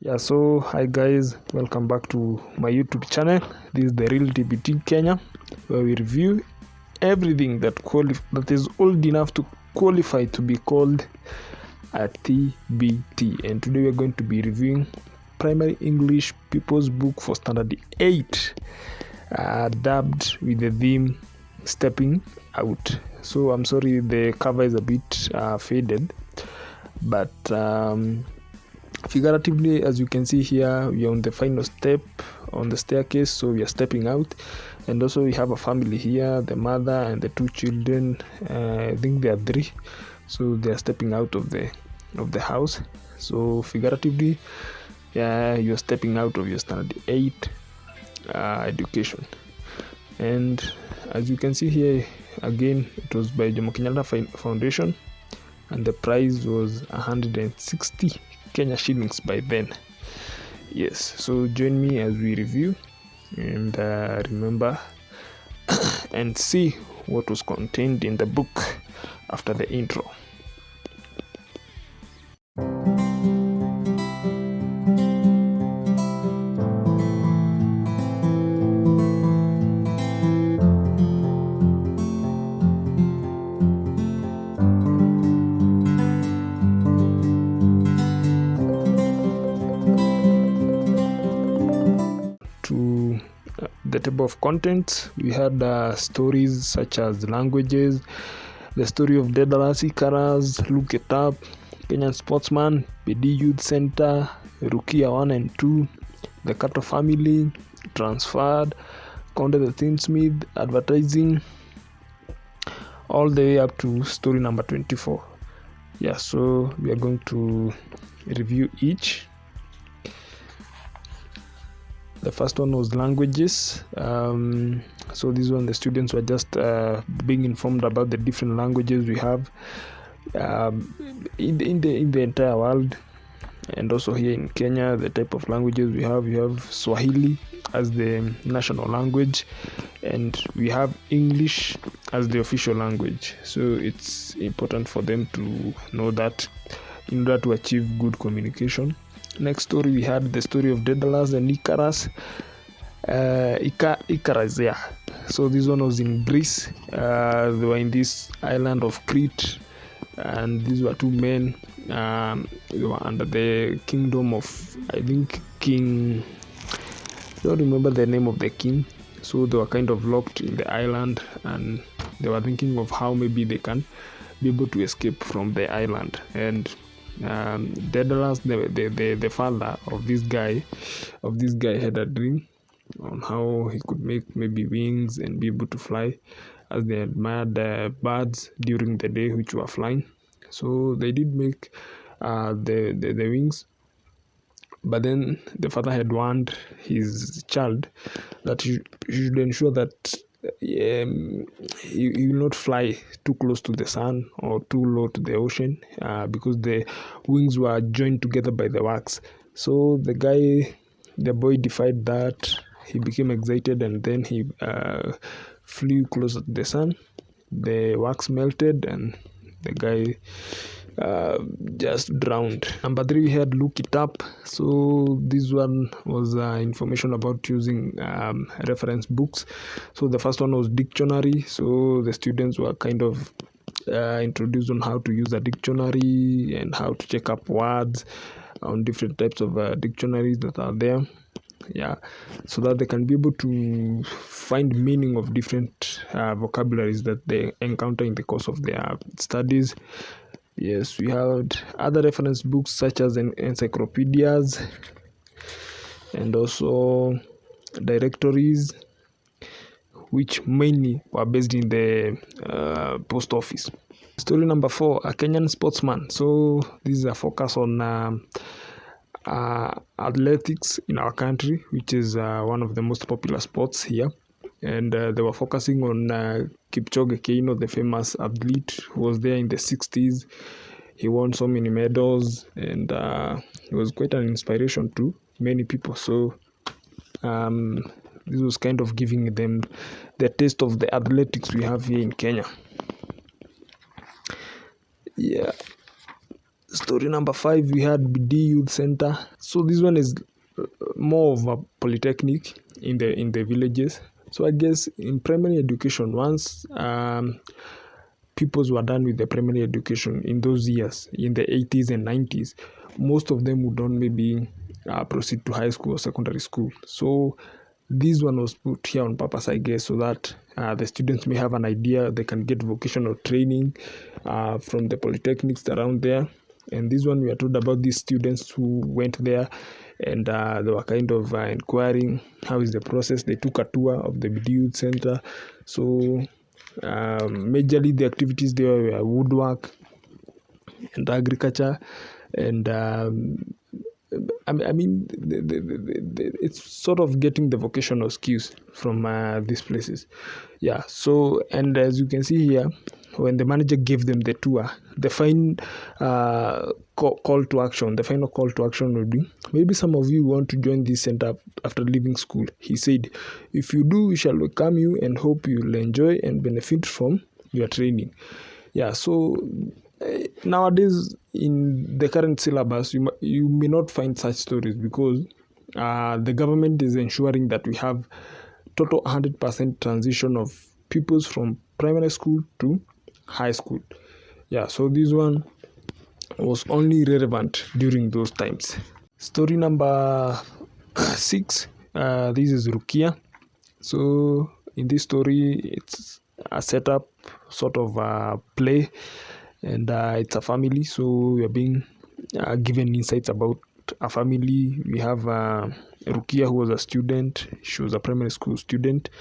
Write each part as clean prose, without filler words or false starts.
So hi guys, welcome back to my YouTube channel. This is the Real TBT Kenya, where we review everything that is old enough to qualify to be called a TBT. And today we're going to be reviewing Primary English People's Book for Standard 8, dubbed with the theme Stepping Out. So I'm sorry the cover is a bit faded, but figuratively, as you can see here, we are on the final step on the staircase, so we are stepping out. And also we have a family here, the mother and the two children. I think they are 3, so they are stepping out of the house. So figuratively, you're stepping out of your standard 8 education. And as you can see here, again, it was by Jomo Kenyatta Foundation, and the price was 160 Kenya shillings by then. Yes, so join me as we review and remember and see what was contained in the book after the intro. The table of contents, we had stories such as languages, the story of Daedalus, Icarus, Look It Up, Kenyan Sportsman, BD Youth Center, Rukia 1 and 2, The Cattle Family, Transferred, Conda the Tinsmith, Advertising, all the way up to story number 24. So we are going to review each. The first one was languages. So this one, the students were just being informed about the different languages we have in the entire world, and also here in Kenya, the type of languages we have. We have Swahili as the national language, and we have English as the official language. So it's important for them to know that in order to achieve good communication. Next story, we had the story of Daedalus and Icarus. Icarus, so this one was in Greece. They were in this island of Crete, and these were two men. They were under the kingdom of, I think, King. I don't remember the name of the king. So they were kind of locked in the island, and they were thinking of how maybe they can be able to escape from the island. And Daedalus, the father of this guy had a dream on how he could make maybe wings and be able to fly, as they admired the birds during the day which were flying. So they did make the wings, but then the father had warned his child that he should ensure that he will not fly too close to the sun or too low to the ocean, because the wings were joined together by the wax. So the boy defied that. He became excited, and then he flew closer to the sun. The wax melted, and the guy just drowned. Number 3, we had Look It Up. So this one was information about using reference books. So the first one was dictionary. So the students were kind of introduced on how to use a dictionary and how to check up words on different types of dictionaries that are there, so that they can be able to find meaning of different vocabularies that they encounter in the course of their studies. Yes, we had other reference books such as encyclopedias and also directories, which mainly were based in the post office. Story number 4, a Kenyan sportsman. So this is a focus on athletics in our country, which is one of the most popular sports here. And they were focusing on Kipchoge Keino, the famous athlete who was there in the 60s. He won so many medals, and he was quite an inspiration to many people. So this was kind of giving them the taste of the athletics we have here in Kenya. Story number 5, we had BD Youth Center. So this one is more of a polytechnic in the villages. So I guess in primary education, once pupils were done with the primary education in those years, in the 80s and 90s, most of them would not maybe proceed to high school or secondary school. So this one was put here on purpose, I guess, so that the students may have an idea. They can get vocational training from the polytechnics around there. And this one, we are told about these students who went there, and they were kind of inquiring how is the process. They took a tour of the BD Youth Center. So majorly the activities there were woodwork and agriculture, and I mean, it's sort of getting the vocational skills from these places. Yeah. So, and as you can see here, when the manager gave them the tour, the final call to action, the final call to action would be, maybe some of you want to join this center after leaving school. He said, if you do, we shall welcome you and hope you will enjoy and benefit from your training. Yeah. So nowadays in the current syllabus, you may not find such stories, because the government is ensuring that we have total 100% transition of pupils from primary school to high school. Yeah, so this one was only relevant during those times. Story number 6, this is Rukia. So in this story, it's a setup sort of a play, and it's a family. So we are being given insights about a family. We have Rukia, who was a student. She was a primary school student,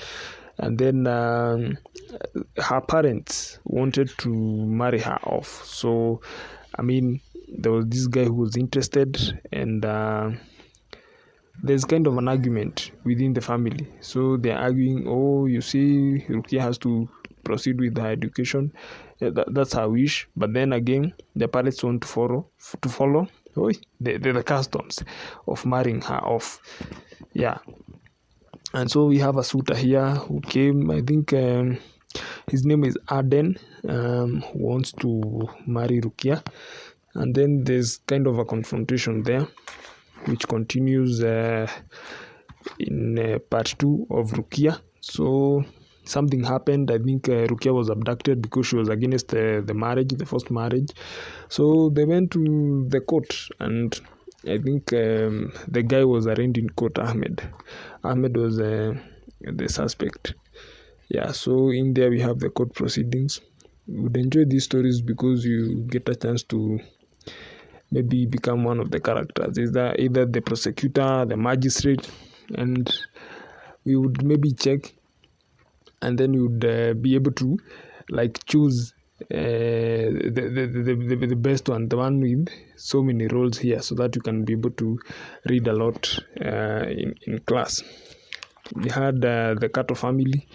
and then her parents wanted to marry her off. So I mean, there was this guy who was interested, and there's kind of an argument within the family. So they're arguing, oh, you see, Rukia has to proceed with her education. That's her wish. But then again, the parents want to follow the customs of marrying her off. Yeah. And so we have a suitor here who came, I think his name is Arden, who wants to marry Rukia. And then there's kind of a confrontation there, which continues in part 2 of Rukia. So something happened. I think Rukia was abducted because she was against the marriage, the first marriage. So they went to the court, and I think the guy was arraigned in court. Ahmed was the suspect. Yeah, so in there we have the court proceedings. We would enjoy these stories because you get a chance to maybe become one of the characters, either the prosecutor, the magistrate, and we would maybe check, and then we would be able to like choose the best one, the one with so many roles here, so that you can be able to read a lot in class. We had the Kato family.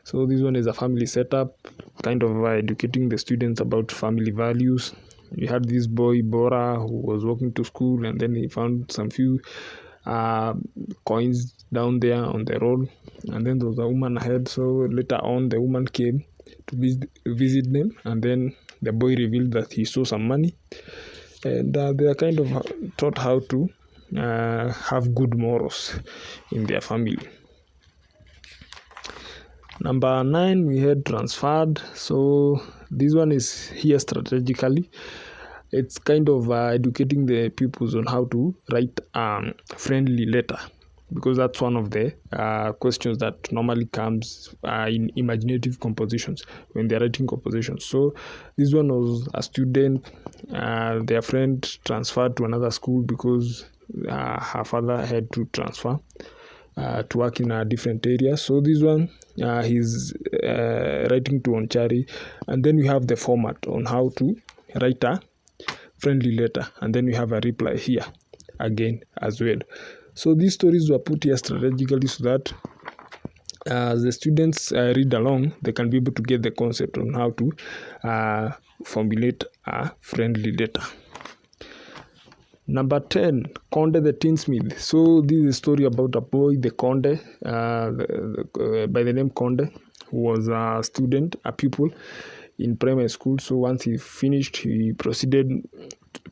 So this one is a family setup, kind of educating the students about family values. We had this boy Bora who was walking to school, and then he found some few coins down there on the road, and then there was a woman ahead. So later on, the woman came to visit them, and then the boy revealed that he saw some money, and they are kind of taught how to have good morals in their family. Number 9, we had transferred. So this one is here strategically. It's kind of educating the pupils on how to write a friendly letter, because that's one of the questions that normally comes in imaginative compositions when they're writing compositions. So this one was a student, their friend transferred to another school because her father had to transfer to work in a different area. So this one, he's writing to Onchari, and then we have the format on how to write a friendly letter, and then we have a reply here again as well. So these stories were put here strategically so that as the students read along, they can be able to get the concept on how to formulate a friendly letter. Number 10, Conda the Tinsmith. So this is a story about a boy, the Conde, by the name Conde, who was a student, a pupil in primary school. So once he finished, he proceeded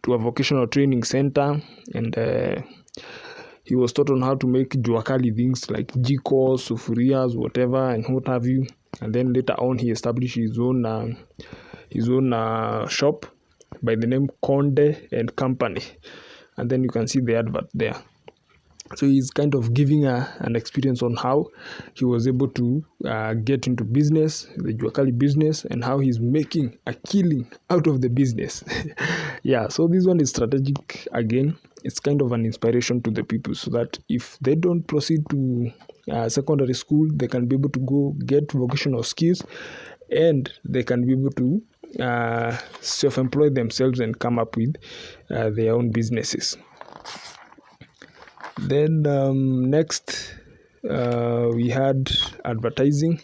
to a vocational training center, and he was taught on how to make juakali things like jikos, sufurias, whatever, and what have you. And then later on, he established his own shop by the name Conda and Company. And then you can see the advert there. So he's kind of giving an experience on how he was able to get into business, the juakali business, and how he's making a killing out of the business. Yeah, so this one is strategic again. It's kind of an inspiration to the people, so that if they don't proceed to secondary school, they can be able to go get vocational skills, and they can be able to self-employ themselves and come up with their own businesses. Then next we had advertising.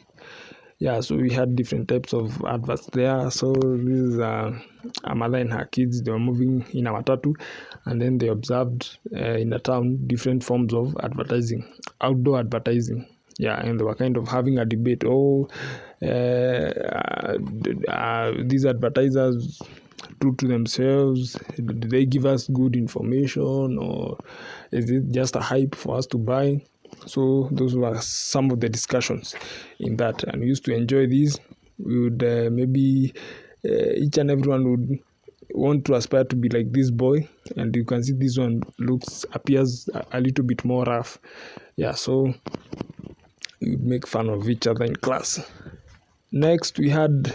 Yeah, so we had different types of adverts there. So this is a mother and her kids. They were moving in a matatu, and then they observed in the town different forms of advertising, outdoor advertising. Yeah, and they were kind of having a debate. These advertisers true to themselves? Do they give us good information, or is it just a hype for us to buy? So those were some of the discussions in that, and we used to enjoy these. We would maybe each and everyone would want to aspire to be like this boy, and you can see this one appears a little bit more rough. Yeah, so we would make fun of each other in class. Next, we had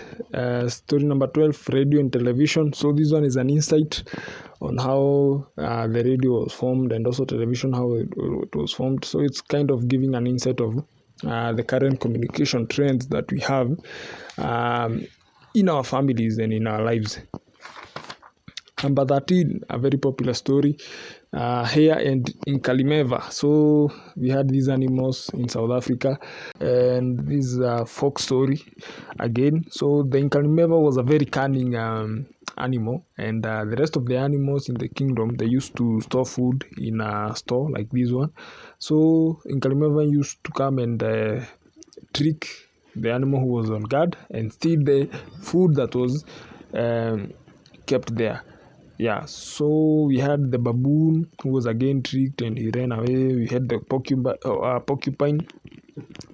story number 12, radio and television. So this one is an insight on how the radio was formed, and also television, how it was formed. So it's kind of giving an insight of the current communication trends that we have in our families and in our lives. Number 13, a very popular story, here and in Kalimeva. So we had these animals in South Africa, and this is a folk story again. So the Inkalimeva was a very cunning animal, and the rest of the animals in the kingdom, they used to store food in a store like this one. So Inkalimeva used to come and trick the animal who was on guard and steal the food that was kept there. Yeah, so we had the baboon who was again tricked and he ran away. We had the porcupine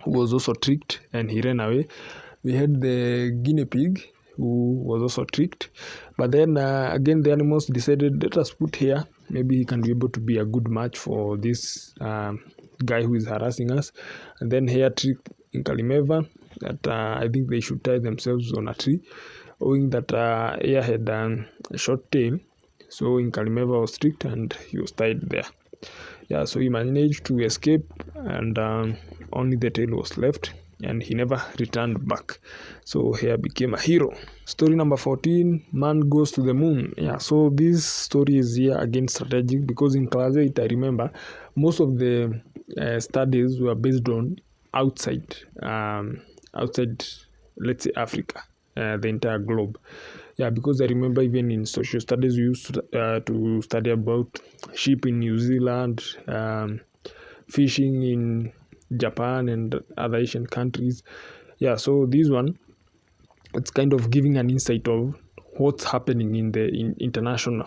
who was also tricked and he ran away. We had the guinea pig who was also tricked. But then again, the animals decided, let us put here. Maybe he can be able to be a good match for this guy who is harassing us. And then here tricked in Kalimeva that I think they should tie themselves on a tree, owing that Aya had a short tail. So in Kalimeva was tricked and he was tied there. Yeah, so he managed to escape, and only the tail was left, and he never returned back. So Hare became a hero. Story number 14, man goes to the moon. Yeah, so this story is here again strategic, because in class 8, I remember most of the studies were based on outside, let's say Africa, the entire globe. Yeah, because I remember even in social studies we used to study about sheep in New Zealand, fishing in Japan and other Asian countries. Yeah, so this one, it's kind of giving an insight of what's happening in the international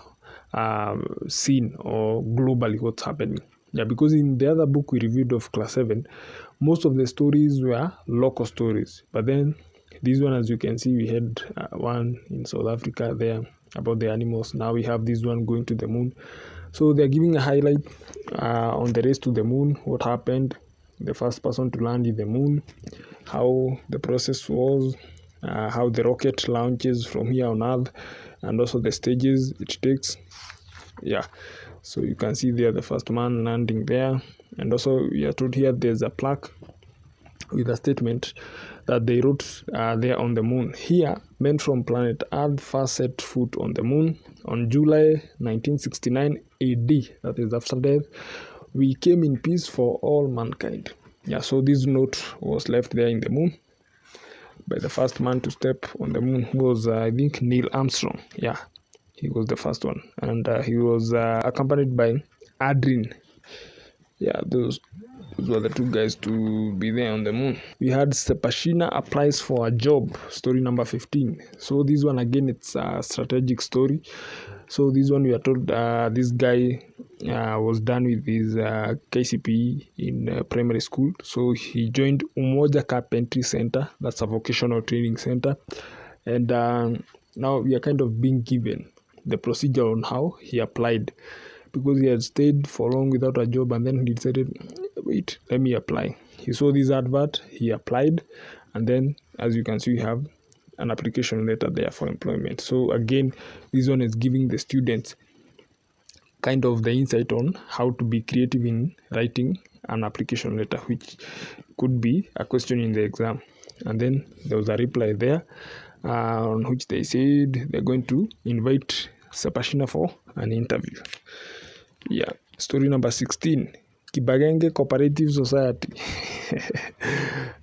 scene, or globally what's happening. Yeah, because in the other book we reviewed of class 7, most of the stories were local stories, but then this one, as you can see, we had one in South Africa there about the animals. Now we have this one going to the moon. So they're giving a highlight on the race to the moon, what happened, the first person to land in the moon, how the process was, how the rocket launches from here on Earth, and also the stages it takes. Yeah, so you can see there the first man landing there. And also we are told here there's a plaque with a statement that they wrote there on the moon. Here, men from planet Earth first set foot on the moon on July 1969 AD. That is after death. We came in peace for all mankind. Yeah, so this note was left there in the moon by the first man to step on the moon, who was, I think, Neil Armstrong. Yeah, he was the first one. And he was accompanied by Adrian. Yeah, those were the two guys to be there on the moon. We had Sepashina applies for a job, story number 15. So this one again, it's a strategic story. So this one we are told this guy was done with his KCPE in primary school. So he joined Umoja Carpentry Center, that's a vocational training center. And now we are kind of being given the procedure on how he applied, because he had stayed for long without a job, and then he decided, wait, let me apply. He saw this advert, he applied, and then as you can see, we have an application letter there for employment. So again, this one is giving the students kind of the insight on how to be creative in writing an application letter, which could be a question in the exam. And then there was a reply there on which they said they're going to invite Sapashina for an interview. Yeah. Story number 16, Kibagenge Cooperative Society.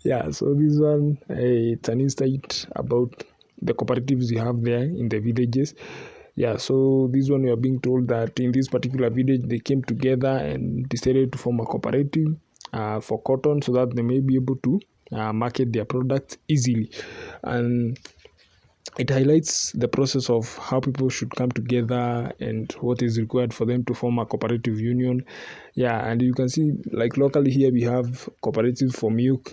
Yeah, so this one, it's an insight about the cooperatives you have there in the villages. Yeah, so this one we are being told that in this particular village they came together and decided to form a cooperative for cotton, so that they may be able to market their products easily. And it highlights the process of how people should come together and what is required for them to form a cooperative union. Yeah, and you can see, like locally here we have cooperatives for milk.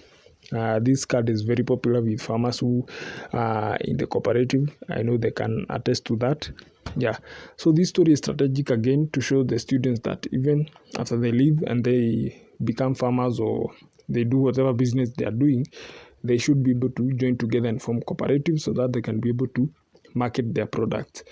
This card is very popular with farmers who are in the cooperative. I know they can attest to that. Yeah, so this story is strategic again to show the students that even after they leave and they become farmers, or they do whatever business they are doing, they should be able to join together and form cooperatives so that they can be able to market their products.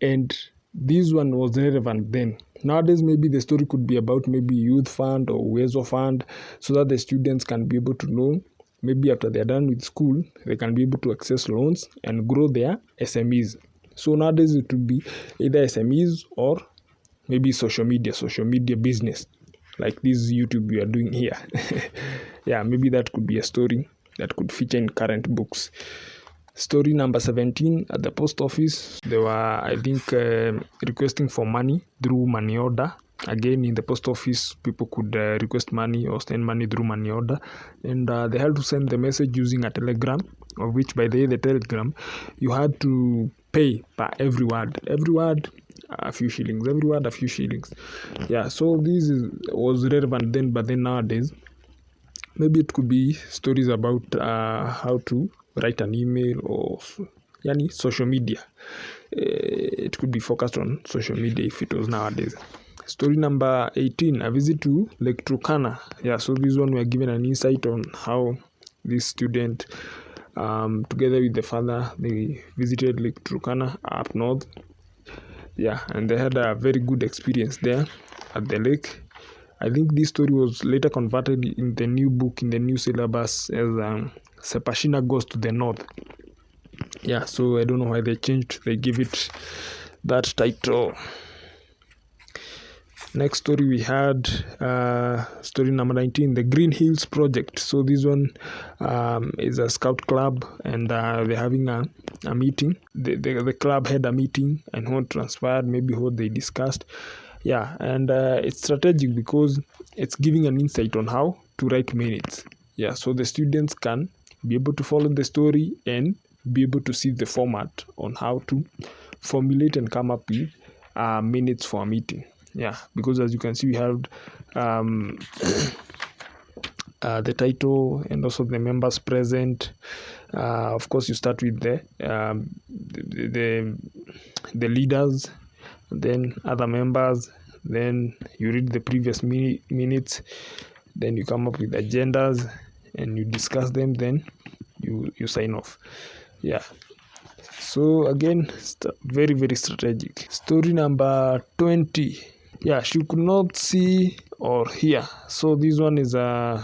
And this one was relevant then. Nowadays, maybe the story could be about maybe youth fund or Uwezo fund, so that the students can be able to know, maybe after they're done with school, they can be able to access loans and grow their SMEs. So nowadays it would be either SMEs or maybe social media business, like this YouTube we are doing here. Yeah, maybe that could be a story that could feature in current books. Story number 17, at the post office, they were, I think, requesting for money through money order. Again, in the post office, people could request money or send money through money order, and they had to send the message using a telegram, of which, by the way, the telegram, you had to pay per every word a few shillings, every word a few shillings. Yeah, so this was relevant then, but then nowadays, maybe it could be stories about how to write an email, or yani social media. It could be focused on social media if it was nowadays. Story number 18, a visit to Lake Trokana. Yeah, so this one we are given an insight on how this student, together with the father, they visited Lake Trokana up north. Yeah, and they had a very good experience there at the lake. I think this story was later converted in the new book, in the new syllabus, as Sepashina Goes to the North. Yeah, so I don't know why they changed, they give it that title. Next story we had, story number 19, the Green Hills Project. So this one is a scout club, and they're having a meeting. The club had a meeting, and what transpired, maybe what they discussed. Yeah, and it's strategic because it's giving an insight on how to write minutes. Yeah, so the students can be able to follow the story and be able to see the format on how to formulate and come up with minutes for a meeting. Yeah, because as you can see, we have the title and also the members present. Of course, you start with the leaders, then other members, then you read the previous minutes, then you come up with agendas and you discuss them, then you sign off. Yeah, so again, very, very strategic. Story number 20, yeah, she could not see or hear. So this one is an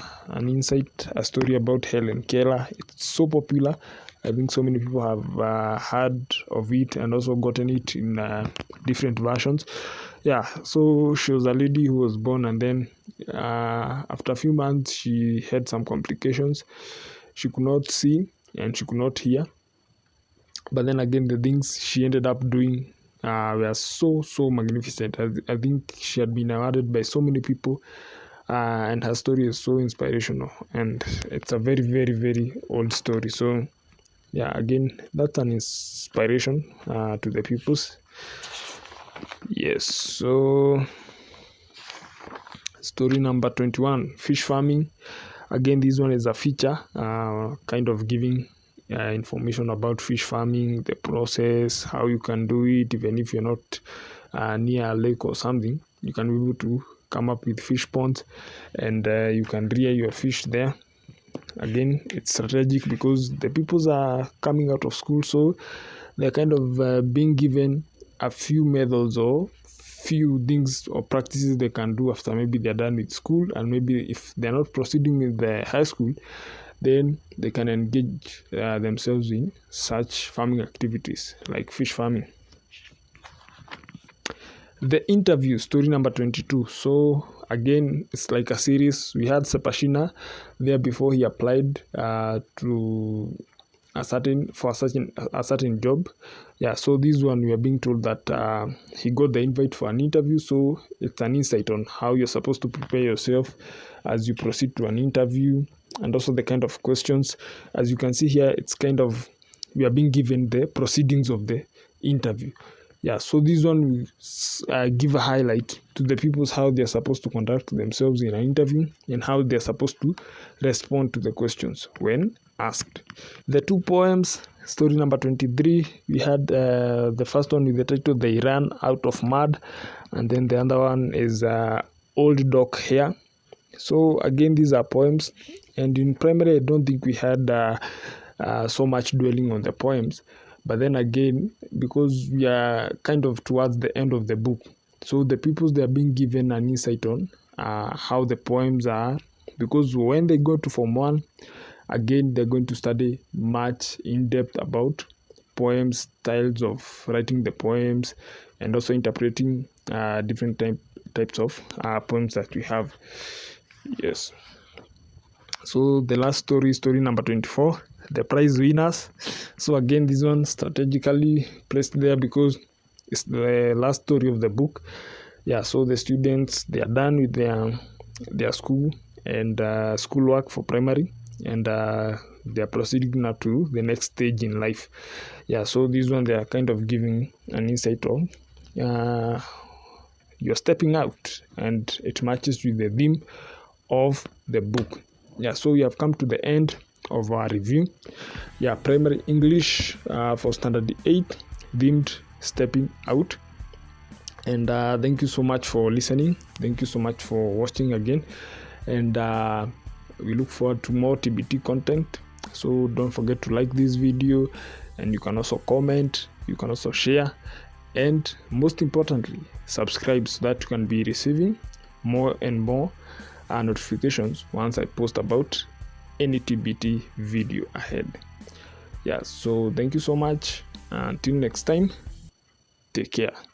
insight, a story about Helen Keller. It's so popular. I think so many people have heard of it and also gotten it in different versions. Yeah, so she was a lady who was born, and then after a few months she had some complications. She could not see and she could not hear. But then again, the things she ended up doing were so magnificent. I think she had been awarded by so many people, and her story is so inspirational, and it's a very, very, very old story. So yeah, again, that's an inspiration to the pupils. Yes, so story number 21, fish farming. Again, this one is a feature, kind of giving information about fish farming, the process, how you can do it. Even if you're not near a lake or something, you can be able to come up with fish ponds, and you can rear your fish there. Again, it's strategic because the peoples are coming out of school, so they're kind of being given a few methods or few things or practices they can do after maybe they're done with school, and maybe if they're not proceeding with the high school, then they can engage themselves in such farming activities like fish farming. The interview, story number 22. So again, it's like a series. We had Sepashina there before he applied to a certain job. Yeah, so this one we are being told that he got the invite for an interview. So it's an insight on how you're supposed to prepare yourself as you proceed to an interview, and also the kind of questions. As you can see here, it's kind of, we are being given the proceedings of the interview. Yeah, so this one will give a highlight to the people how they're supposed to conduct themselves in an interview, and how they're supposed to respond to the questions when asked. The two poems, story number 23, we had the first one with the title They Ran Out of Mud, and then the other one is Old Dog Hair. So again, these are poems, and in primary I don't think we had so much dwelling on the poems. But then again, because we are kind of towards the end of the book, so the peoples, they are being given an insight on how the poems are, because when they go to Form 1, again, they're going to study much in depth about poems, styles of writing the poems, and also interpreting different types of poems that we have. Yes. So the last story, story number 24, the prize winners. So again, this one strategically placed there because it's the last story of the book. Yeah, so the students, they are done with their school and schoolwork for primary, and they are proceeding now to the next stage in life. Yeah, so this one, they are kind of giving an insight on you're stepping out, and it matches with the theme of the book. Yeah, so we have come to the end of our review. Yeah, primary English for standard 8, themed stepping out. And thank you so much for listening. Thank you so much for watching again, and we look forward to more TBT content. So don't forget to like this video, and you can also comment, you can also share, and most importantly, subscribe so that you can be receiving more and more notifications once I post about any TBT video ahead. Yeah, so thank you so much. Until next time, take care.